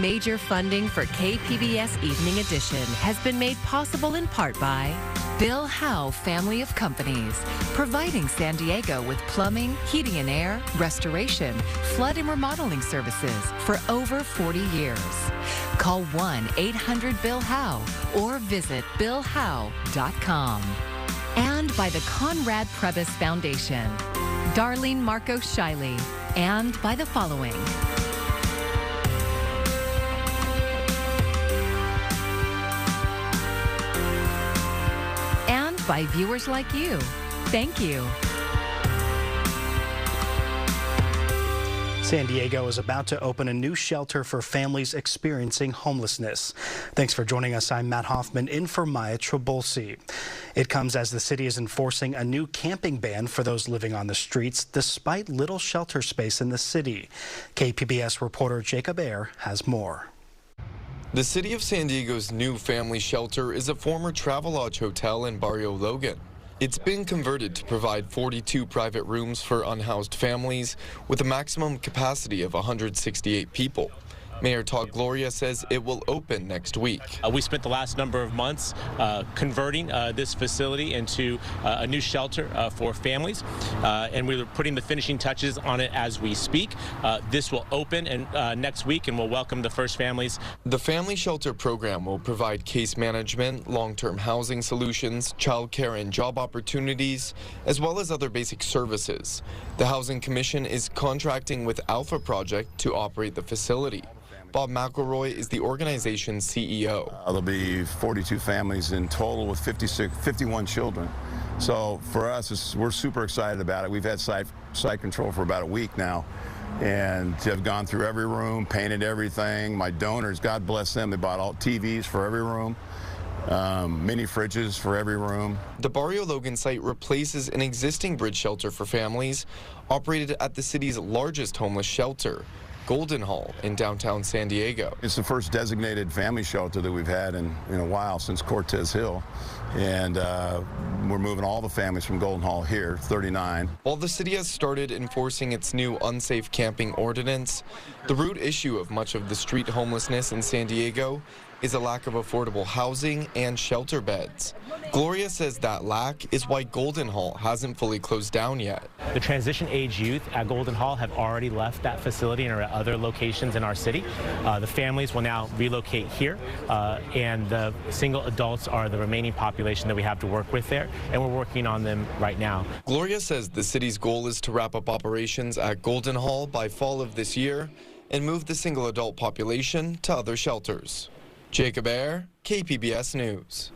Major funding for KPBS Evening Edition has been made possible in part by Bill Howe Family of Companies, providing San Diego with plumbing, heating and air, restoration, flood and remodeling services for over 40 years. Call 1-800-BILL-HOWE or visit billhowe.com. And by the Conrad Prebys Foundation, Darlene Marco Shiley, and by the following. And by viewers like you. Thank you. San Diego is about to open a new shelter for families experiencing homelessness. Thanks for joining us. I'm Matt Hoffman in for Maya Trabolsi. It comes as the city is enforcing a new camping ban for those living on the streets, despite little shelter space in the city. KPBS reporter Jacob Ayer has more. The city of San Diego's new family shelter is a former Travelodge hotel in Barrio Logan. It's been converted to provide 42 private rooms for unhoused families with a maximum capacity of 168 people. Mayor Todd Gloria says it will open next week. We spent the last number of months converting this facility into a new shelter for families, and we're putting the finishing touches on it as we speak. This will open next week, and we'll welcome the first families. The family shelter program will provide case management, long-term housing solutions, childcare and job opportunities, as well as other basic services. The Housing Commission is contracting with Alpha Project to operate the facility. Bob McElroy is the organization's CEO. There'll be 42 families in total with 51 children. So for us, we're super excited about it. We've had site control for about a week now and have gone through every room, painted everything. My donors, God bless them, they bought all TVs for every room. Mini fridges for every room. The Barrio Logan site replaces an existing bridge shelter for families operated at the city's largest homeless shelter, Golden Hall in downtown San Diego. It's the first designated family shelter that we've had in a while, since Cortez Hill. And we're moving all the families from Golden Hall here, 39. While the city has started enforcing its new unsafe camping ordinance, the root issue of much of the street homelessness in San Diego is a lack of affordable housing and shelter beds. Gloria says that lack is why Golden Hall hasn't fully closed down yet. The transition age youth at Golden Hall have already left that facility and are at other locations in our city. The families will now relocate here, and the single adults are the remaining population that we have to work with there, and we're working on them right now. Gloria says the city's goal is to wrap up operations at Golden Hall by fall of this year and move the single adult population to other shelters. Jacob Ayer, KPBS News.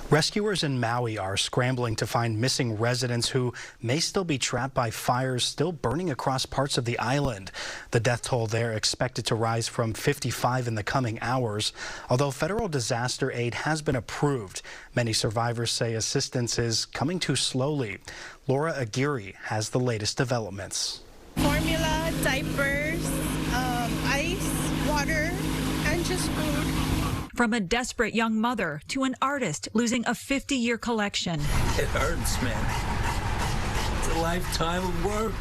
Rescuers in Maui are scrambling to find missing residents who may still be trapped by fires still burning across parts of the island. The death toll there expected to rise from 55 in the coming hours. Although federal disaster aid has been approved, many survivors say assistance is coming too slowly. Laura Aguirre has the latest developments. Formula, diapers, ice, water, and just food. From a desperate young mother to an artist losing a 50-year collection. It hurts, man. It's a lifetime of work.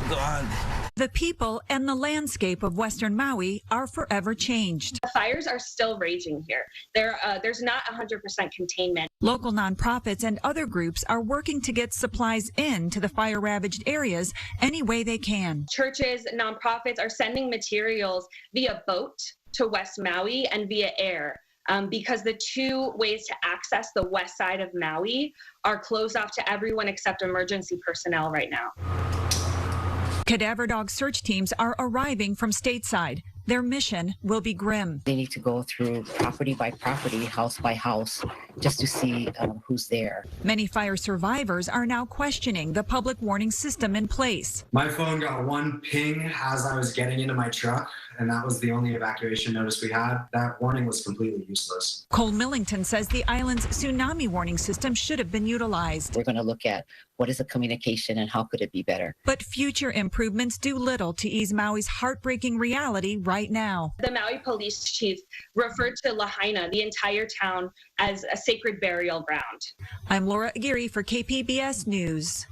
Gone. The people and the landscape of Western Maui are forever changed. The fires are still raging here. There's not 100% containment. Local nonprofits and other groups are working to get supplies into the fire-ravaged areas any way they can. Churches, nonprofits are sending materials via boat to West Maui and via air. Because the two ways to access the west side of Maui are closed off to everyone except emergency personnel right now. Cadaver dog search teams are arriving from stateside. Their mission will be grim. They need to go through property by property, house by house, just to see who's there. Many fire survivors are now questioning the public warning system in place. My phone got one ping as I was getting into my truck, and that was the only evacuation notice we had. That warning was completely useless. Cole Millington says the island's tsunami warning system should have been utilized. We're going to look at what is the communication and how could it be better. But future improvements do little to ease Maui's heartbreaking reality right now. The Maui police chief referred to Lahaina, the entire town, as a sacred burial ground. I'm Laura Aguirre for KPBS News.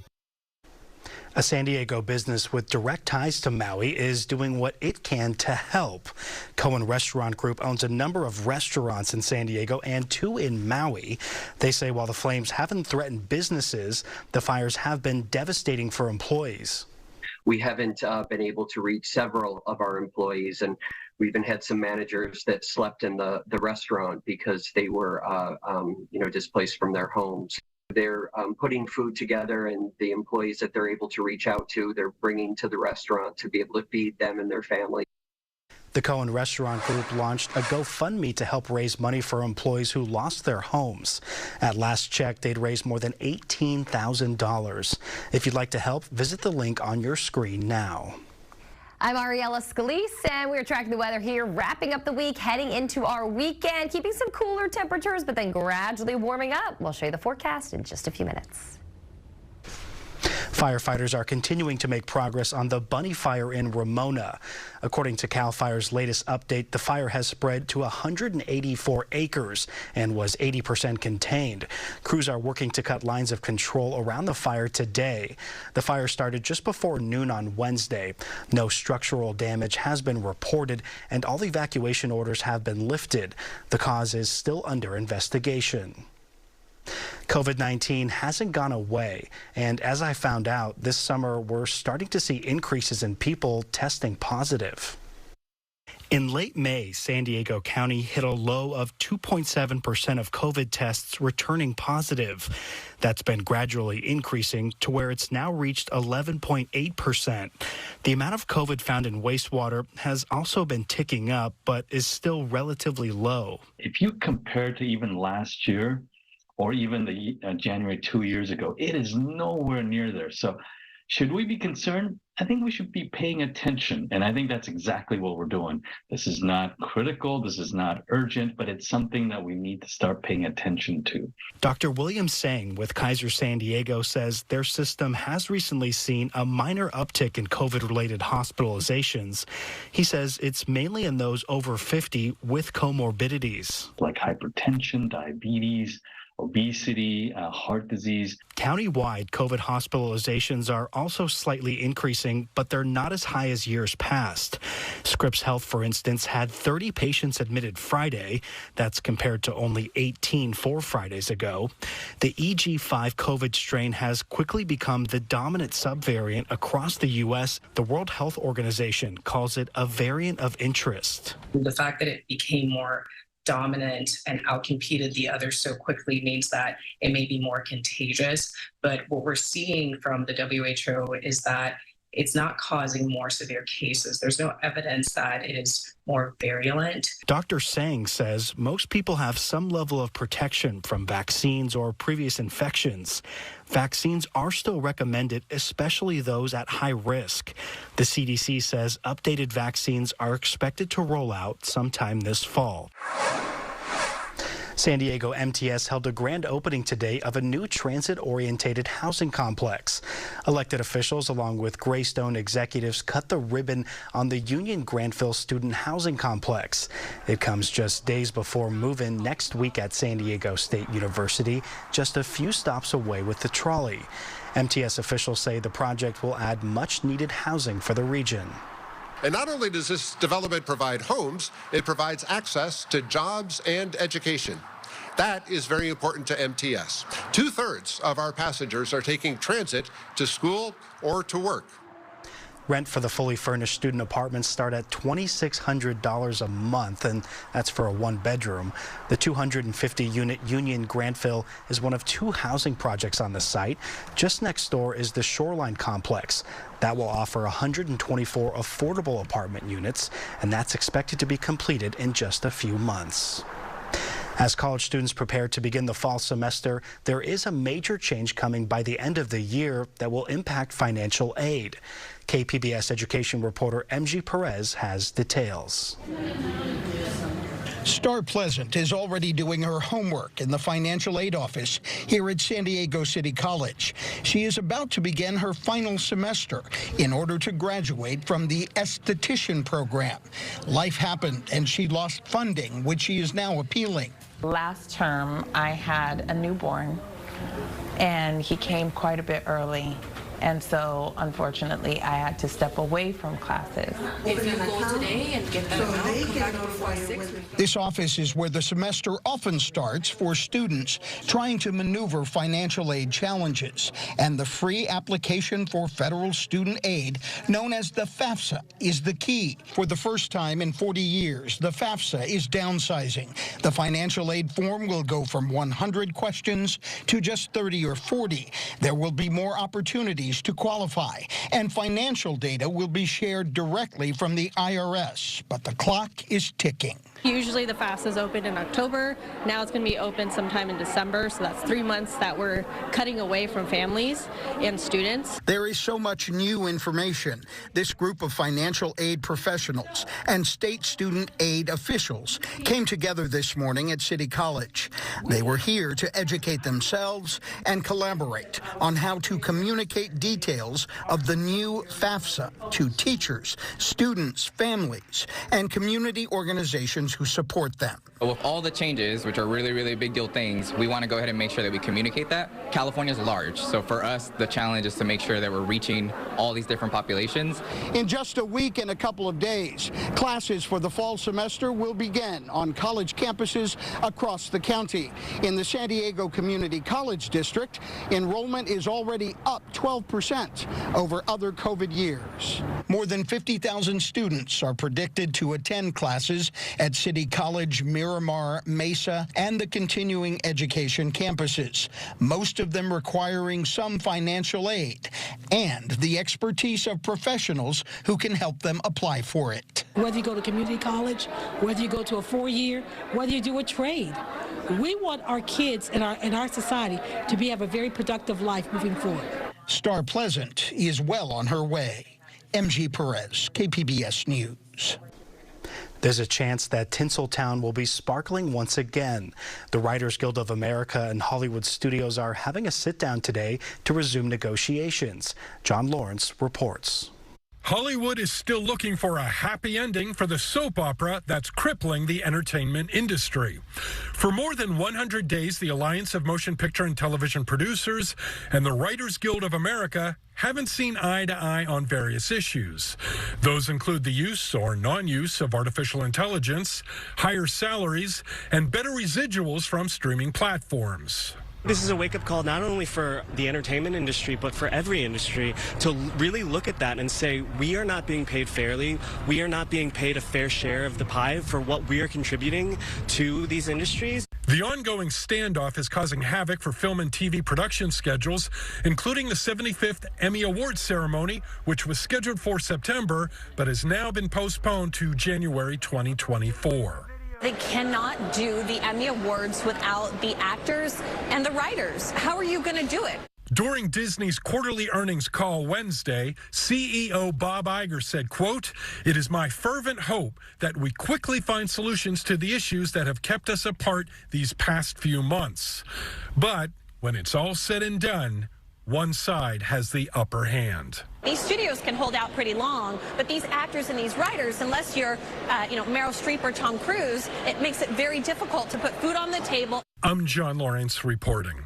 A San Diego business with direct ties to Maui is doing what it can to help. Cohen Restaurant Group owns a number of restaurants in San Diego and 2 in Maui. They say while the flames haven't threatened businesses, the fires have been devastating for employees. We haven't been able to reach several of our employees, and we even had some managers that slept in the restaurant because they were displaced from their homes. They're putting food together, and the employees that they're able to reach out to, they're bringing to the restaurant to be able to feed them and their family. The Cohen Restaurant Group launched a GoFundMe to help raise money for employees who lost their homes. At last check, they'd raised more than $18,000. If you'd like to help, visit the link on your screen now. I'm Ariella Scalise, and we're tracking the weather here, wrapping up the week, heading into our weekend, keeping some cooler temperatures, but then gradually warming up. We'll show you the forecast in just a few minutes. Firefighters are continuing to make progress on the Bunny Fire in Ramona. According to CAL FIRE's latest update, the fire has spread to 184 acres and was 80% contained. Crews are working to cut lines of control around the fire today. The fire started just before noon on Wednesday. No structural damage has been reported, and all evacuation orders have been lifted. The cause is still under investigation. COVID-19 hasn't gone away, and as I found out this summer, we're starting to see increases in people testing positive. In late May, San Diego County hit a low of 2.7% of COVID tests returning positive. That's been gradually increasing to where it's now reached 11.8%. The amount of COVID found in wastewater has also been ticking up, but is still relatively low. If you compare to even last year, or even the January 2 years ago, it is nowhere near there. So should we be concerned? I think we should be paying attention, and I think that's exactly what we're doing. This is not critical, this is not urgent, but it's something that we need to start paying attention to. Dr. William Sang with Kaiser San Diego says their system has recently seen a minor uptick in COVID-related hospitalizations. He says it's mainly in those over 50 with comorbidities. Like hypertension, diabetes, obesity, heart disease. Countywide, COVID hospitalizations are also slightly increasing, but they're not as high as years past. Scripps Health, for instance, had 30 patients admitted Friday. That's compared to only 18 4 Fridays ago. The EG5 COVID strain has quickly become the dominant subvariant across the U.S. The World Health Organization calls it a variant of interest. The fact that it became more dominant and outcompeted the others so quickly means that it may be more contagious. But what we're seeing from the WHO is that it's not causing more severe cases. There's no evidence that it is more virulent. Dr. Sang says most people have some level of protection from vaccines or previous infections. Vaccines are still recommended, especially those at high risk. The CDC says updated vaccines are expected to roll out sometime this fall. San Diego MTS held a grand opening today of a new transit-oriented housing complex. Elected officials, along with Greystone executives, cut the ribbon on the Union Grantville student housing complex. It comes just days before move-in next week at San Diego State University, just a few stops away with the trolley. MTS officials say the project will add much-needed housing for the region. And not only does this development provide homes, it provides access to jobs and education. That is very important to MTS. 2/3 of our passengers are taking transit to school or to work. Rent for the fully furnished student apartments start at $2,600 a month, and that's for a one-bedroom. The 250-unit Union Grantville is one of 2 housing projects on the site. Just next door is the Shoreline Complex. That will offer 124 affordable apartment units, and that's expected to be completed in just a few months. As college students prepare to begin the fall semester, there is a major change coming by the end of the year that will impact financial aid. KPBS education reporter MG Perez has details. Star Pleasant is already doing her homework in the financial aid office here at San Diego City College. She is about to begin her final semester in order to graduate from the esthetician program. Life happened and she lost funding, which she is now appealing. Last term, I had a newborn, and he came quite a bit early. And so, unfortunately, I had to step away from classes. If you go today and get that amount, come back before 6. This office is where the semester often starts for students trying to maneuver financial aid challenges. And the free application for federal student aid, known as the FAFSA, is the key. For the first time in 40 years, the FAFSA is downsizing. The financial aid form will go from 100 questions to just 30 or 40. There will be more opportunities to qualify, and financial data will be shared directly from the IRS. But the clock is ticking. Usually the FAFSA is open in October. Now it's going to be open sometime in December, so that's 3 months that we're cutting away from families and students. There is so much new information. This group of financial aid professionals and state student aid officials came together this morning at City College. They were here to educate themselves and collaborate on how to communicate details of the new FAFSA to teachers, students, families, and community organizations who support them. With all the changes, which are really, really big deal things, we want to go ahead and make sure that we communicate that. California is large, so for us, the challenge is to make sure that we're reaching all these different populations. In just a week and a couple of days, classes for the fall semester will begin on college campuses across the county. In the San Diego Community College District, enrollment is already up 12% over other COVID years. More than 50,000 students are predicted to attend classes at City College, Miramar, Mesa, and the continuing education campuses, most of them requiring some financial aid and the expertise of professionals who can help them apply for it. Whether you go to community college, whether you go to a 4-year, whether you do a trade, we want our kids and our society to have a very productive life moving forward. Star Pleasant is well on her way. MG Perez, KPBS News. There's a chance that Tinseltown will be sparkling once again. The Writers Guild of America and Hollywood studios are having a sit-down today to resume negotiations. John Lawrence reports. Hollywood is still looking for a happy ending for the soap opera that's crippling the entertainment industry. For more than 100 days, the Alliance of Motion Picture and Television Producers and the Writers Guild of America haven't seen eye to eye on various issues. Those include the use or non-use of artificial intelligence, higher salaries, and better residuals from streaming platforms. This is a wake-up call not only for the entertainment industry, but for every industry to really look at that and say, we are not being paid fairly. We are not being paid a fair share of the pie for what we are contributing to these industries. The ongoing standoff is causing havoc for film and TV production schedules, including the 75th Emmy Awards ceremony, which was scheduled for September, but has now been postponed to January 2024. They cannot do the Emmy Awards without the actors and the writers. How are you going to do it? During Disney's quarterly earnings call Wednesday, CEO Bob Iger said, quote, "It is my fervent hope that we quickly find solutions to the issues that have kept us apart these past few months. But when it's all said and done, one side has the upper hand." These studios can hold out pretty long, but these actors and these writers, unless you're, Meryl Streep or Tom Cruise, it makes it very difficult to put food on the table. I'm John Lawrence reporting.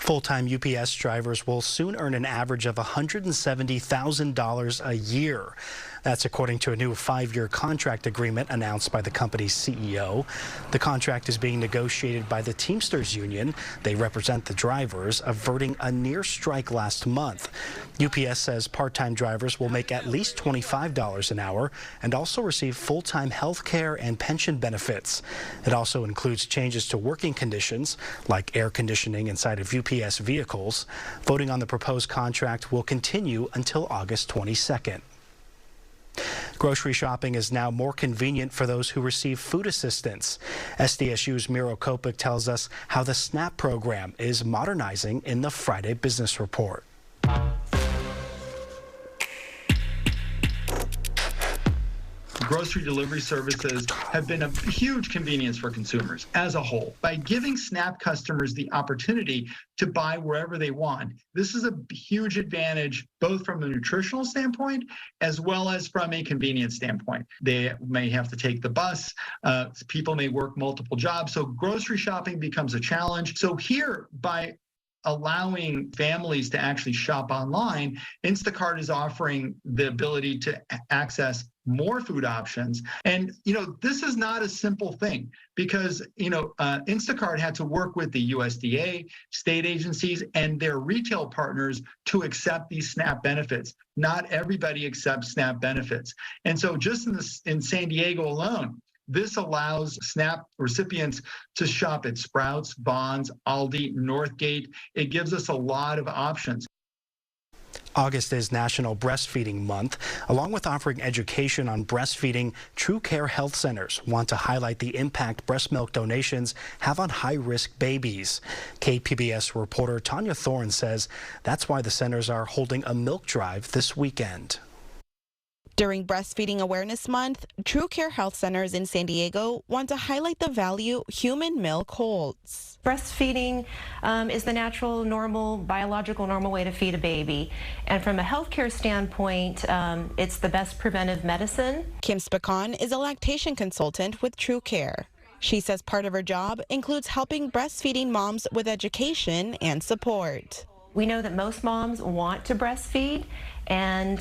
Full-time UPS drivers will soon earn an average of $170,000 a year. That's according to a new 5-year contract agreement announced by the company's CEO. The contract is being negotiated by the Teamsters Union. They represent the drivers, averting a near strike last month. UPS says part-time drivers will make at least $25 an hour and also receive full-time health care and pension benefits. It also includes changes to working conditions, like air conditioning inside of UPS vehicles. Voting on the proposed contract will continue until August 22nd. Grocery shopping is now more convenient for those who receive food assistance. SDSU's Miro Kopik tells us how the SNAP program is modernizing in the Friday Business Report. Grocery delivery services have been a huge convenience for consumers as a whole. By giving SNAP customers the opportunity to buy wherever they want, this is a huge advantage both from a nutritional standpoint as well as from a convenience standpoint. They may have to take the bus, people may work multiple jobs, so grocery shopping becomes a challenge. So here, by allowing families to actually shop online, Instacart is offering the ability to access more food options. And, this is not a simple thing because, Instacart had to work with the USDA, state agencies, and their retail partners to accept these SNAP benefits. Not everybody accepts SNAP benefits. And so just in San Diego alone, this allows SNAP recipients to shop at Sprouts, Vons, Aldi, Northgate. It gives us a lot of options. August is National Breastfeeding Month. Along with offering education on breastfeeding, True Care Health Centers want to highlight the impact breast milk donations have on high-risk babies. KPBS reporter Tanya Thorne says that's why the centers are holding a milk drive this weekend. During Breastfeeding Awareness Month, True Care Health Centers in San Diego want to highlight the value human milk holds. Breastfeeding is the natural, normal, biological, normal way to feed a baby. And from a healthcare standpoint, it's the best preventive medicine. Kim Spicon is a lactation consultant with True Care. She says part of her job includes helping breastfeeding moms with education and support. We know that most moms want to breastfeed, and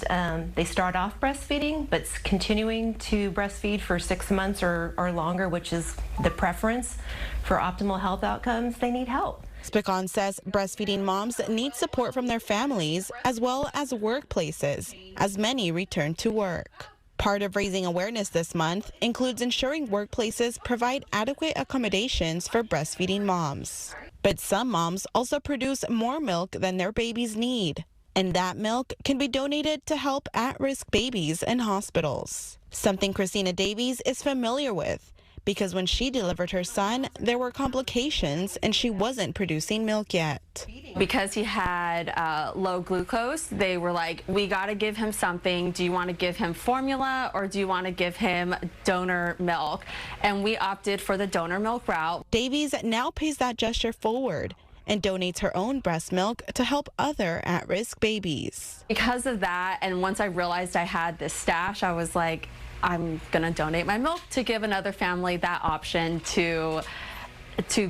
they start off breastfeeding, but continuing to breastfeed for 6 months or longer, which is the preference for optimal health outcomes, they need help. Spicon says breastfeeding moms need support from their families as well as workplaces, as many return to work. Part of raising awareness this month includes ensuring workplaces provide adequate accommodations for breastfeeding moms. But some moms also produce more milk than their babies need, and that milk can be donated to help at-risk babies in hospitals. Something Christina Davies is familiar with, because when she delivered her son, there were complications and she wasn't producing milk yet. Because he had low glucose, they were like, we got to give him something. Do you want to give him formula or do you want to give him donor milk? And we opted for the donor milk route. Davies now pays that gesture forward and donates her own breast milk to help other at-risk babies. Because of that, and once I realized I had this stash, I was like, I'm gonna donate my milk to give another family that option to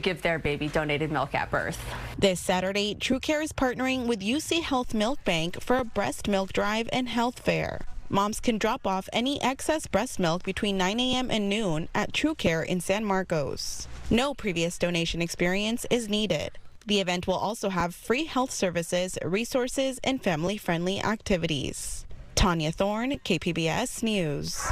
give their baby donated milk at birth. This Saturday, True Care is partnering with UC Health Milk Bank for a breast milk drive and health fair. Moms can drop off any excess breast milk between 9 a.m. and noon at True Care in San Marcos. No previous donation experience is needed. The event will also have free health services, resources, and family-friendly activities. Tanya Thorne, KPBS News.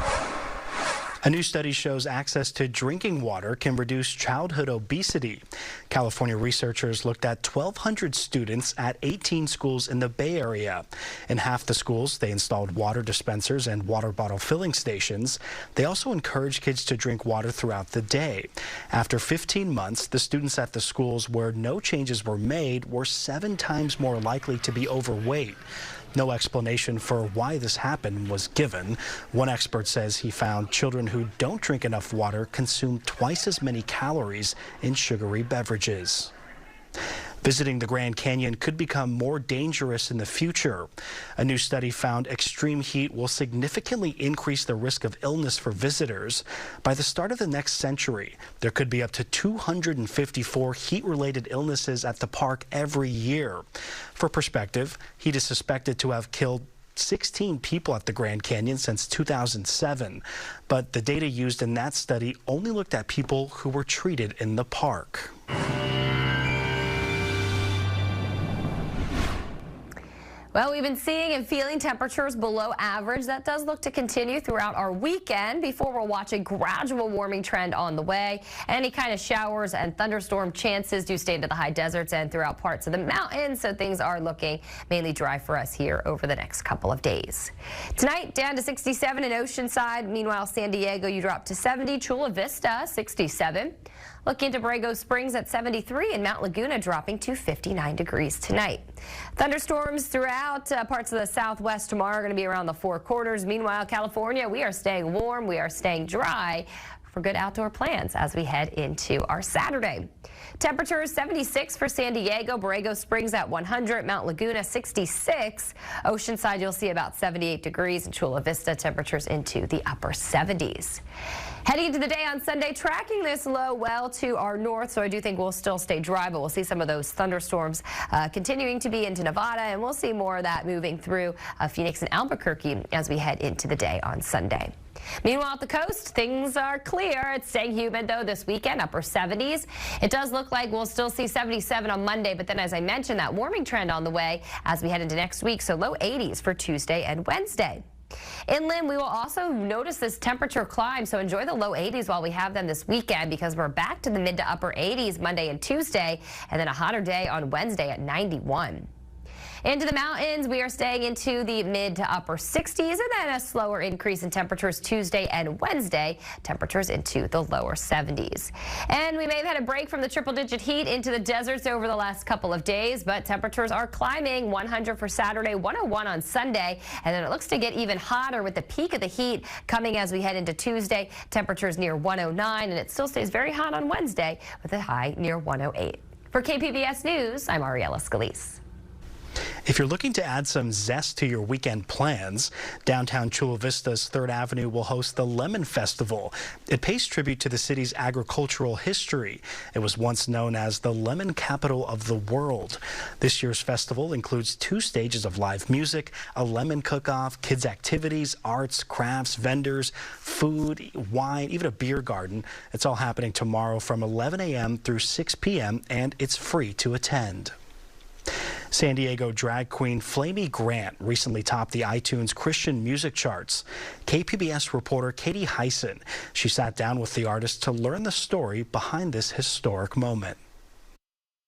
A new study shows access to drinking water can reduce childhood obesity. California researchers looked at 1,200 students at 18 schools in the Bay Area. In half the schools, they installed water dispensers and water bottle filling stations. They also encouraged kids to drink water throughout the day. After 15 months, the students at the schools where no changes were made were 7 times more likely to be overweight. No explanation for why this happened was given. One expert says he found children who don't drink enough water consume twice as many calories in sugary beverages. Visiting the Grand Canyon could become more dangerous in the future. A new study found extreme heat will significantly increase the risk of illness for visitors. By the start of the next century, there could be up to 254 heat-related illnesses at the park every year. For perspective, heat is suspected to have killed 16 people at the Grand Canyon since 2007. But the data used in that study only looked at people who were treated in the park. Well, we've been seeing and feeling temperatures below average. That does look to continue throughout our weekend before we'll watch a gradual warming trend on the way. Any kind of showers and thunderstorm chances do stay to the high deserts and throughout parts of the mountains, so things are looking mainly dry for us here over the next couple of days. Tonight, down to 67 in Oceanside. Meanwhile, San Diego, you drop to 70. Chula Vista, 67. Look into Borrego Springs at 73 and Mount Laguna dropping to 59 degrees tonight. Thunderstorms throughout parts of the southwest tomorrow are going to be around the Four Corners. Meanwhile, California, we are staying warm, we are staying dry for good outdoor plans as we head into our Saturday. Temperatures 76 for San Diego, Borrego Springs at 100, Mount Laguna 66. Oceanside, you'll see about 78 degrees, and Chula Vista temperatures into the upper 70s. Heading into the day on Sunday, tracking this low well to our north, so I do think we'll still stay dry, but we'll see some of those thunderstorms continuing to be into Nevada, and we'll see more of that moving through Phoenix and Albuquerque as we head into the day on Sunday. Meanwhile, at the coast, things are clear. It's staying humid, though, this weekend, upper 70s. It does look like we'll still see 77 on Monday, but then, as I mentioned, that warming trend on the way as we head into next week, so low 80s for Tuesday and Wednesday. Inland, we will also notice this temperature climb, so enjoy the low 80s while we have them this weekend, because we're back to the mid to upper 80s Monday and Tuesday, and then a hotter day on Wednesday at 91. Into the mountains, we are staying into the mid to upper 60s, and then a slower increase in temperatures Tuesday and Wednesday, temperatures into the lower 70s. And we may have had a break from the triple-digit heat into the deserts over the last couple of days, but temperatures are climbing. 100 for Saturday, 101 on Sunday, and then it looks to get even hotter with the peak of the heat coming as we head into Tuesday. Temperatures near 109, and it still stays very hot on Wednesday with a high near 108. For KPBS News, I'm Ariella Scalise. If you're looking to add some zest to your weekend plans, downtown Chula Vista's 3rd Avenue will host the Lemon Festival. It pays tribute to the city's agricultural history. It was once known as the lemon capital of the world. This year's festival includes 2 stages of live music, a lemon cook-off, kids' activities, arts, crafts, vendors, food, wine, even a beer garden. It's all happening tomorrow from 11 a.m. through 6 p.m., and it's free to attend. San Diego drag queen Flamy Grant recently topped the iTunes Christian music charts. KPBS reporter Katie Hyson, she sat down with the artist to learn the story behind this historic moment.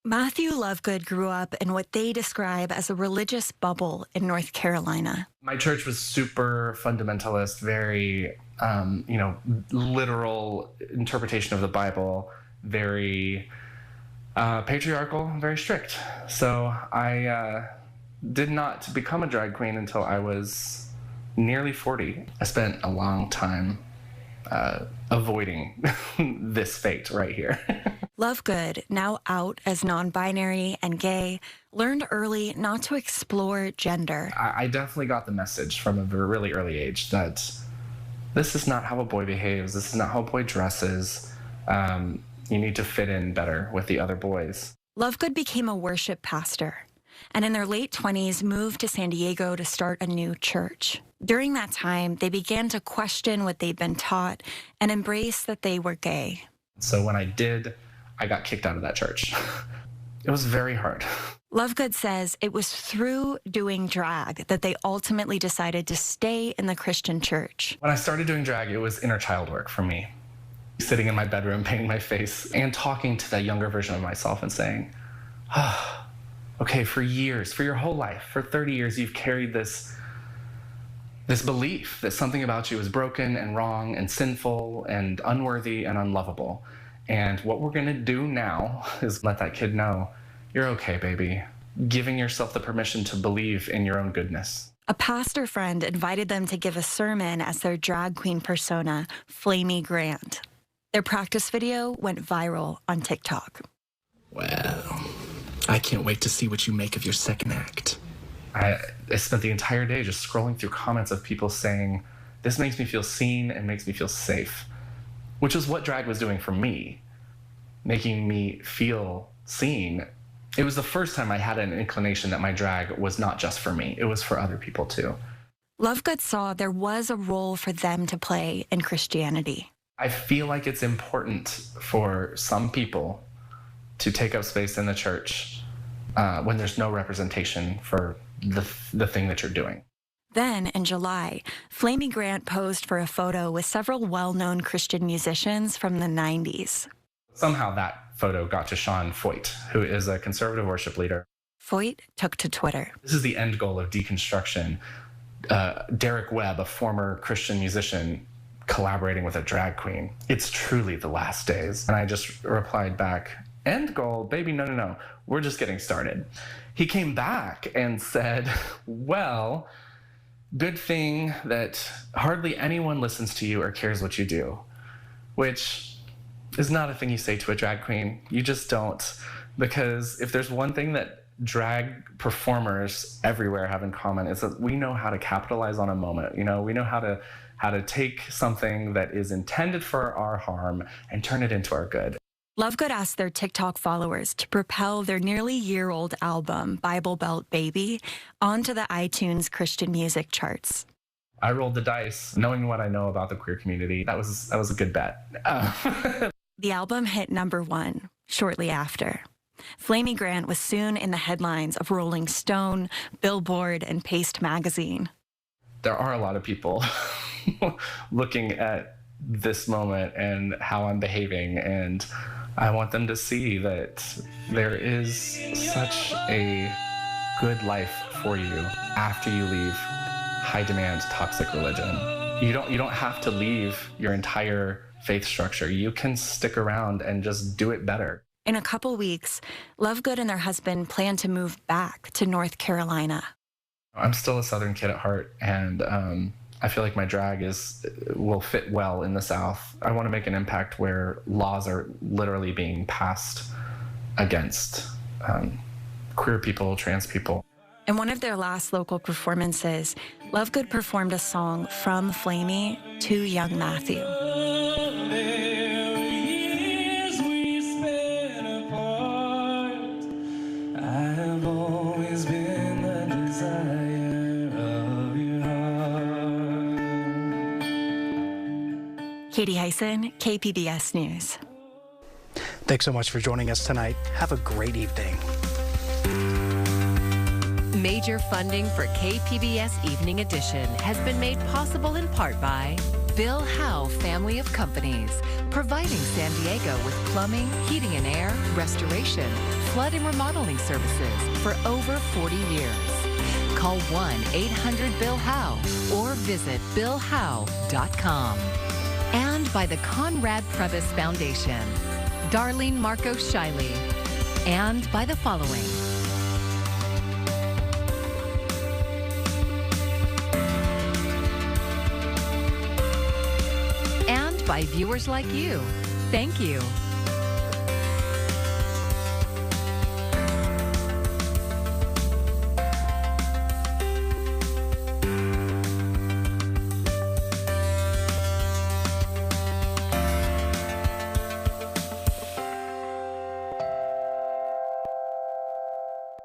Matthew Lovegood grew up in what they describe as a religious bubble in North Carolina. My church was super fundamentalist, very, literal interpretation of the Bible, very patriarchal, very strict. So I did not become a drag queen until I was nearly 40. I spent a long time avoiding this fate right here. Lovegood, now out as non-binary and gay, learned early not to explore gender. I definitely got the message from a really early age that this is not how a boy behaves, this is not how a boy dresses. You need to fit in better with the other boys. Lovegood became a worship pastor, and in their late 20s moved to San Diego to start a new church. During that time, they began to question what they'd been taught and embrace that they were gay. So when I did, I got kicked out of that church. It was very hard. Lovegood says it was through doing drag that they ultimately decided to stay in the Christian church. When I started doing drag, it was inner child work for me. Sitting in my bedroom, painting my face, and talking to that younger version of myself and saying, okay, for years, for your whole life, for 30 years, you've carried this belief that something about you is broken and wrong and sinful and unworthy and unlovable. And what we're gonna do now is let that kid know, you're okay, baby. Giving yourself the permission to believe in your own goodness. A pastor friend invited them to give a sermon as their drag queen persona, Flamy Grant. Their practice video went viral on TikTok. Well, I can't wait to see what you make of your second act. I spent the entire day just scrolling through comments of people saying, this makes me feel seen and makes me feel safe, which is what drag was doing for me, making me feel seen. It was the first time I had an inclination that my drag was not just for me, it was for other people too. Lovegood saw there was a role for them to play in Christianity. I feel like it's important for some people to take up space in the church when there's no representation for the thing that you're doing. Then, in July, Flamy Grant posed for a photo with several well-known Christian musicians from the 90s. Somehow that photo got to Sean Foyt, who is a conservative worship leader. Foyt took to Twitter. This is the end goal of deconstruction. Derek Webb, a former Christian musician, collaborating with a drag queen. It's truly the last days. And I just replied back, end goal, baby, no. We're just getting started. He came back and said, well, good thing that hardly anyone listens to you or cares what you do, which is not a thing you say to a drag queen. You just don't. Because if there's one thing that drag performers everywhere have in common, is that we know how to capitalize on a moment. We know how to how to take something that is intended for our harm and turn it into our good. Lovegood asked their TikTok followers to propel their nearly year-old album, Bible Belt Baby, onto the iTunes Christian music charts. I rolled the dice, knowing what I know about the queer community. That was a good bet. The album hit #1 shortly after. Flamy Grant was soon in the headlines of Rolling Stone, Billboard, and Paste magazine. There are a lot of people looking at this moment and how I'm behaving, and I want them to see that there is such a good life for you after you leave high-demand toxic religion. You don't have to leave your entire faith structure. You can stick around and just do it better. In a couple weeks, Lovegood and their husband plan to move back to North Carolina. I'm still a Southern kid at heart, and I feel like my drag will fit well in the South. I want to make an impact where laws are literally being passed against queer people, trans people. In one of their last local performances, Lovegood performed a song from Flamy to young Matthew. Katie Hyson, KPBS News. Thanks so much for joining us tonight. Have a great evening. Major funding for KPBS Evening Edition has been made possible in part by Bill Howe Family of Companies, providing San Diego with plumbing, heating and air, restoration, flood and remodeling services for over 40 years. Call 1-800-BILL-HOWE or visit billhowe.com. And by the Conrad Previs Foundation, Darlene Marco Shiley, and by the following. And by viewers like you. Thank you.